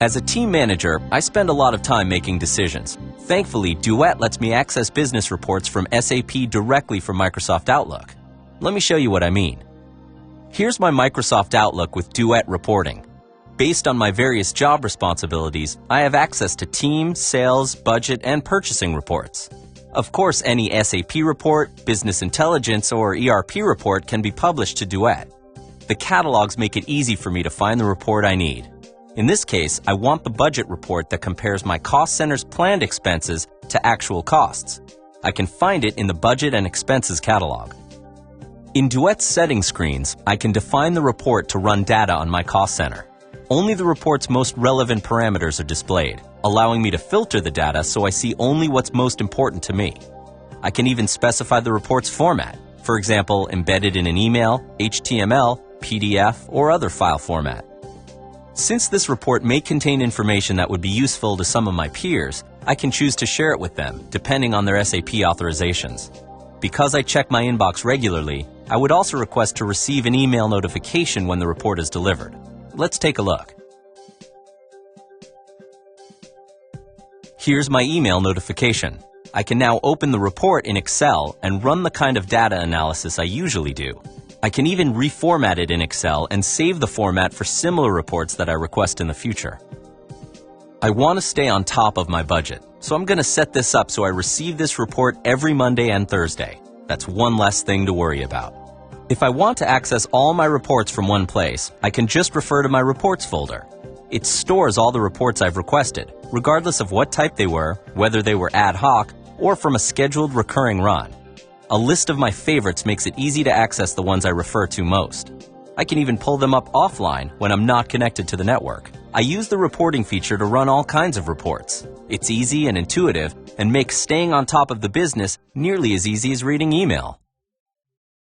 As a team manager, I spend a lot of time making decisions. Thankfully, Duet lets me access business reports from SAP directly from Microsoft Outlook. Let me show you what I mean. Here's my Microsoft Outlook with Duet Reporting. Based on my various job responsibilities, I have access to team, sales, budget, and purchasing reports. Of course, any SAP report, business intelligence, or ERP report can be published to Duet. The catalogs make it easy for me to find the report I need. In this case, I want the budget report that compares my cost center's planned expenses to actual costs. I can find it in the Budget and Expenses catalog. In Duet's settings screens, I can define the report to run data on my cost center. Only the report's most relevant parameters are displayed, allowing me to filter the data so I see only what's most important to me. I can even specify the report's format, for example, embedded in an email, HTML, PDF, or other file format. Since this report may contain information that would be useful to some of my peers, I can choose to share it with them, depending on their SAP authorizations. Because I check my inbox regularly, I would also request to receive an email notification when the report is delivered. Let's take a look. Here's my email notification. I can now open the report in Excel and run the kind of data analysis I usually do. I can even reformat it in Excel and save the format for similar reports that I request in the future. I want to stay on top of my budget, so I'm going to set this up so I receive this report every Monday and Thursday. That's one less thing to worry about. If I want to access all my reports from one place, I can just refer to my Reports folder. It stores all the reports I've requested, regardless of what type they were, whether they were ad hoc, or from a scheduled recurring run. A list of my favorites makes it easy to access the ones I refer to most. I can even pull them up offline when I'm not connected to the network. I use the reporting feature to run all kinds of reports. It's easy and intuitive and makes staying on top of the business nearly as easy as reading email.